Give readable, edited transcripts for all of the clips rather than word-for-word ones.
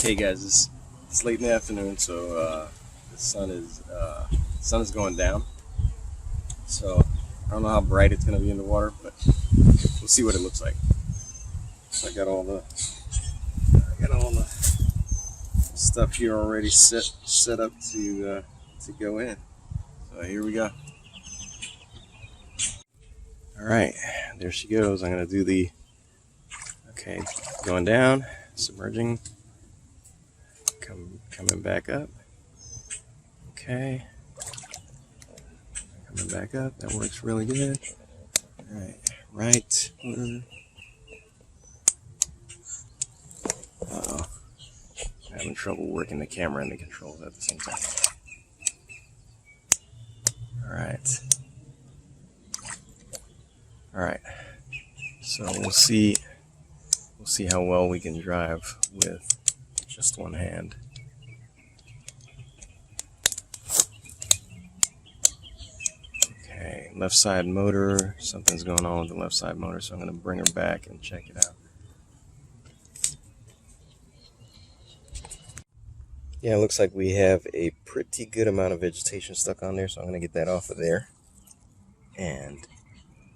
Hey guys, it's late in the afternoon, so the sun is going down. So I don't know how bright it's going to be in the water, but we'll see what it looks like. So I got all the stuff here already set up to go in. So here we go. All right, there she goes. I'm going to do the going down, submerging. Coming back up. Okay. Coming back up. That works really good. All right. Right. Uh-oh. I'm having trouble working the camera and the controls at the same time. All right. All right. So we'll see how well we can drive with just one hand. Okay, left side motor, something's going on with the left side motor, so I'm going to bring her back and check it out. Yeah, it looks like we have a pretty good amount of vegetation stuck on there, so I'm going to get that off of there and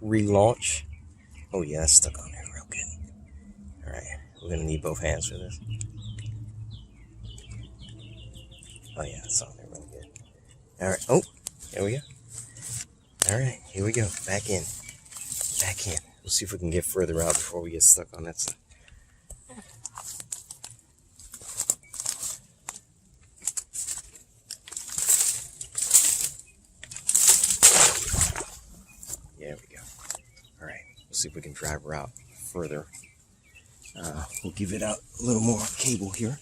relaunch. Oh yeah, it's stuck on there real good. All right, we're going to need both hands for this. Oh yeah, it's on there really good. All right, oh, there we go. All right, here we go. Back in. Back in. We'll see if we can get further out before we get stuck on that side. There we go. All right, we'll see if we can drive her out further. We'll give it out a little more cable here.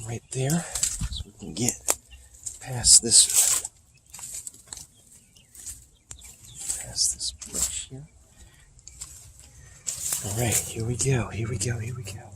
Right there. So we can get past this brush here. All right, here we go. Here we go. Here we go.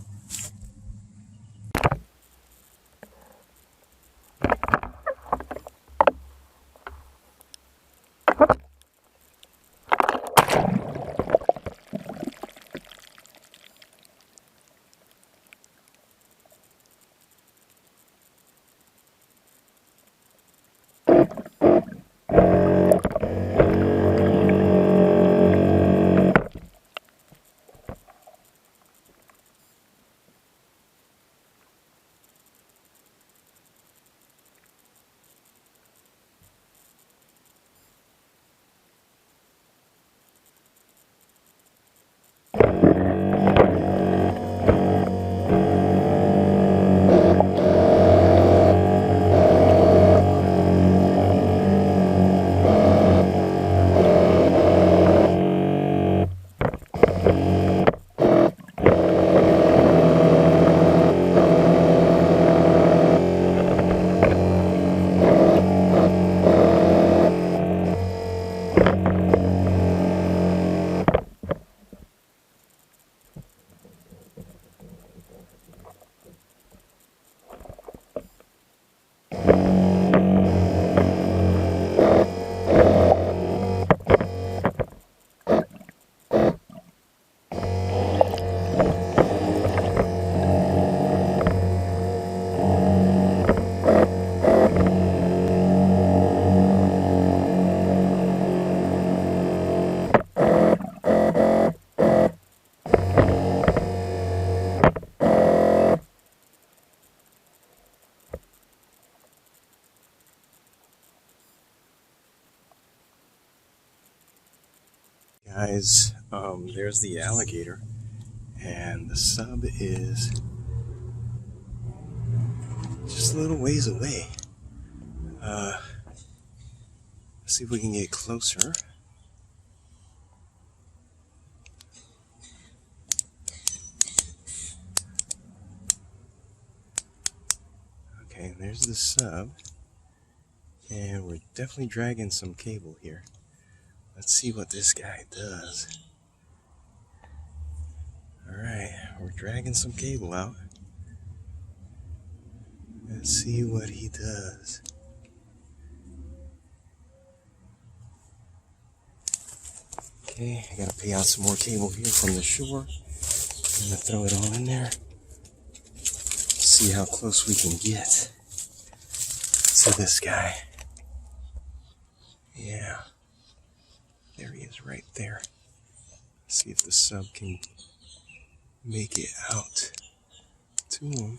Guys, there's the Alligator, and the sub is just a little ways away. Let's see if we can get closer. Okay, there's the sub, and we're definitely dragging some cable here. Let's see what this guy does. Alright, we're dragging some cable out. Let's see what he does. Okay, I gotta pay out some more cable here from the shore. I'm gonna throw it all in there. see how close we can get to this guy. Yeah, there he is right there. See if the sub can make it out to him.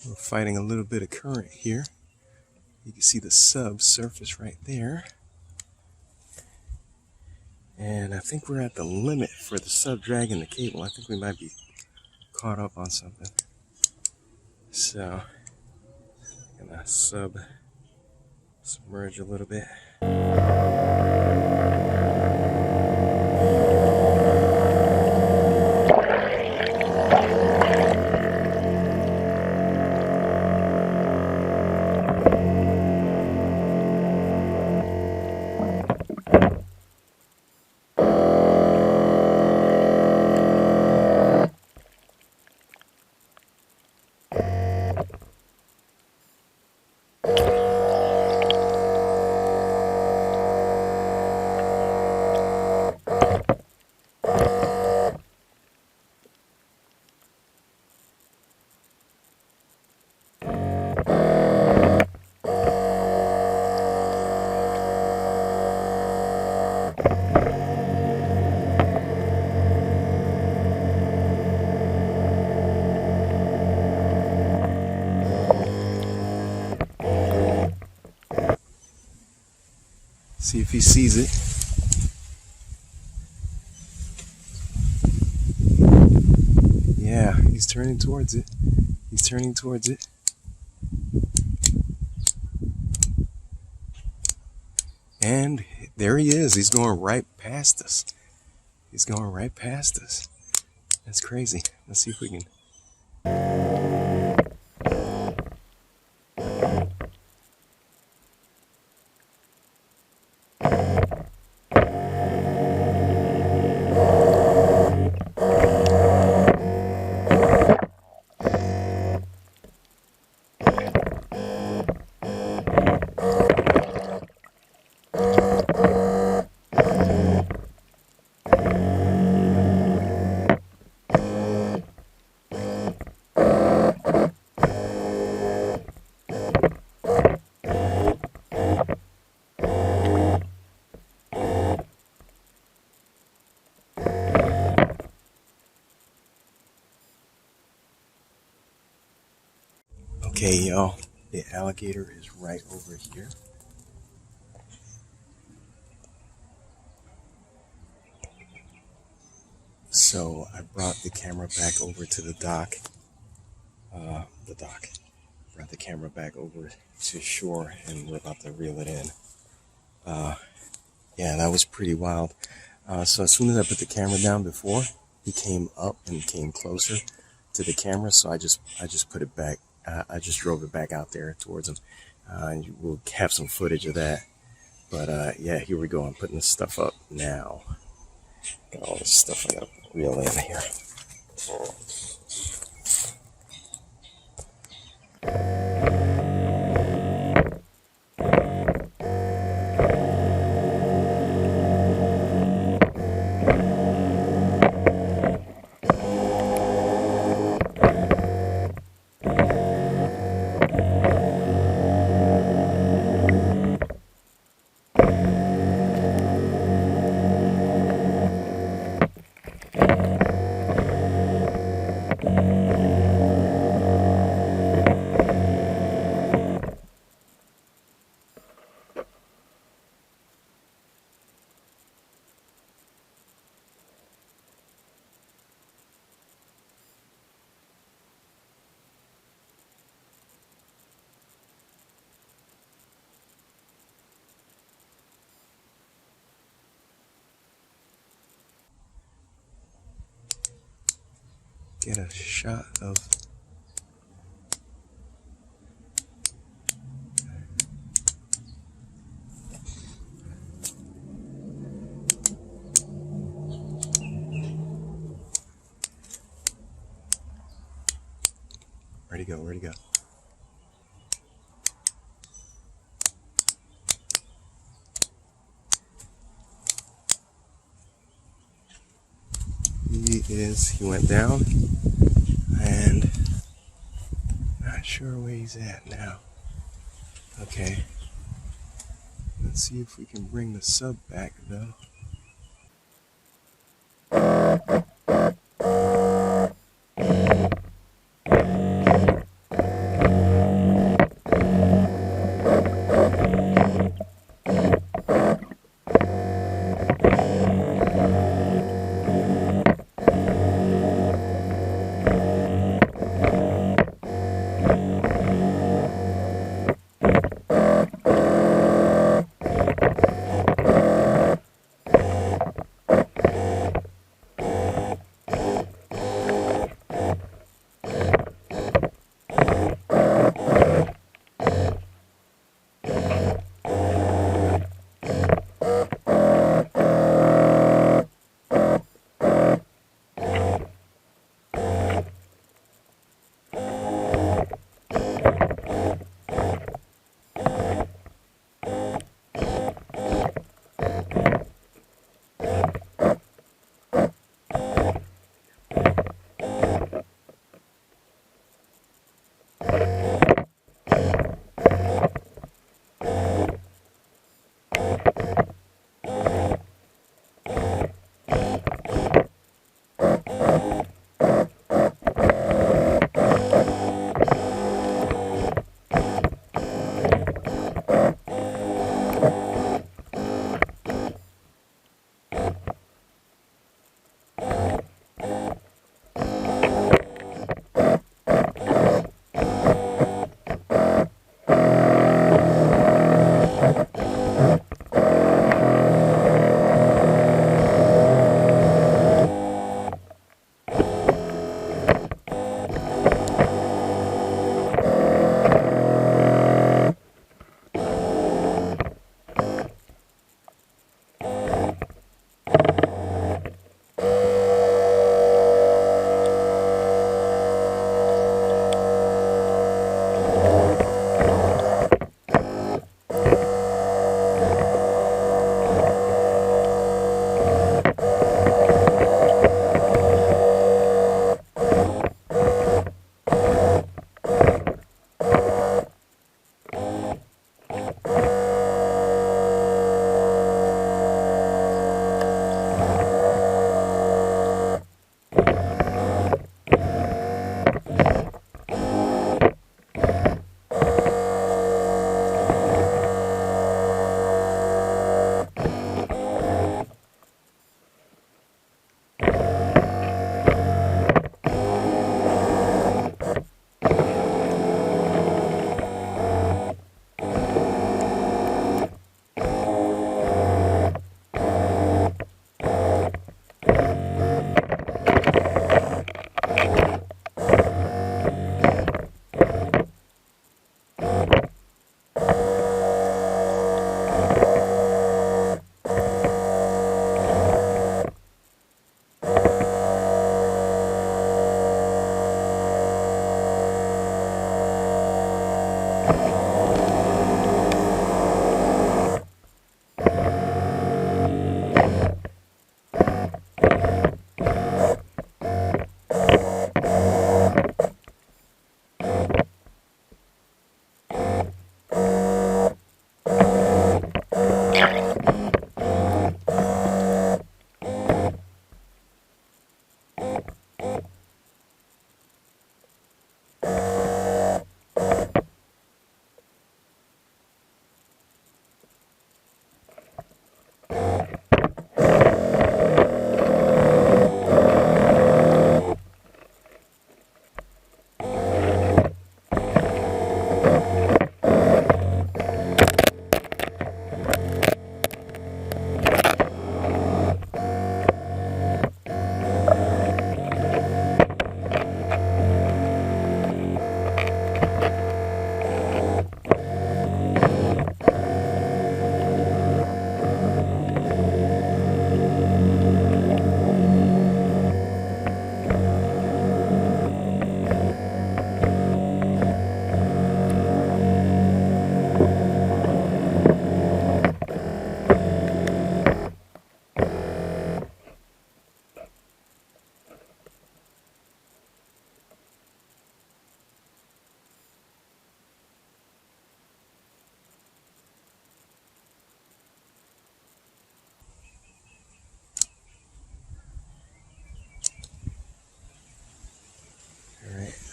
We're fighting a little bit of current here. You can see the sub surface right there. And I think we're at the limit for the sub dragging the cable. I think we might be caught up on something. So, I'm gonna submerge a little bit. See if he sees it. Yeah, he's turning towards it. He's turning towards it. And there he is. He's going right past us. He's going right past us. That's crazy. Let's see if we can. Okay, y'all, the alligator is right over here. So I brought the camera back over to the dock. Brought the camera back over to shore, and we're about to reel it in. Yeah, that was pretty wild. So as soon as I put the camera down before, he came up and came closer to the camera. So I just put it back. I just drove it back out there towards him. And we'll have some footage of that. But yeah, here we go. I'm putting this stuff up now. Got all this stuff I gotta reel in here. Get a shot of where'd he go? Where'd he go? He went down. And not sure where he's at now. Okay. Let's see if we can bring the sub back though.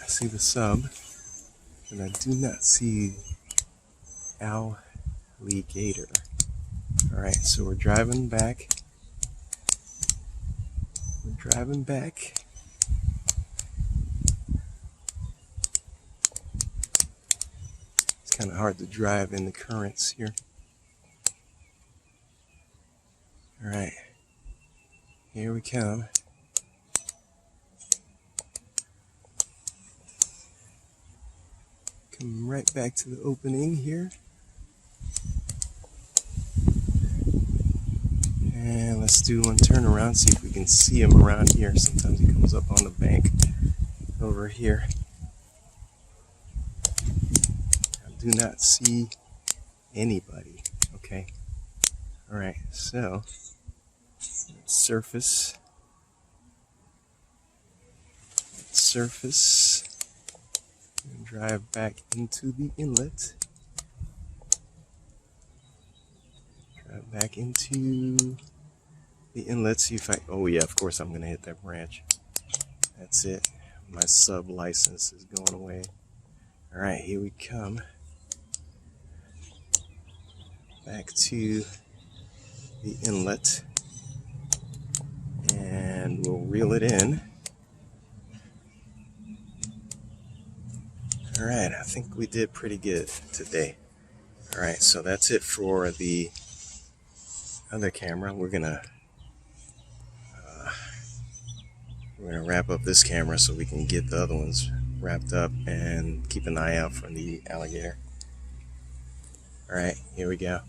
I see the sub, and I do not see Alligator. Alright, so we're driving back. It's kind of hard to drive in the currents here. Alright, here we come. Come right back to the opening here. And let's do one turn around, see if we can see him around here. Sometimes he comes up on the bank over here. I do not see anybody. Okay. Alright, so surface. And drive back into the inlet. Drive back into the inlet. See if I. Oh, yeah, of course I'm going to hit that branch. That's it. My sub license is going away. Alright, here we come. Back to the inlet. And we'll reel it in. Alright, I think we did pretty good today. Alright, so that's it for the other camera. We're gonna wrap up this camera so we can get the other ones wrapped up and keep an eye out for the alligator. Alright, here we go.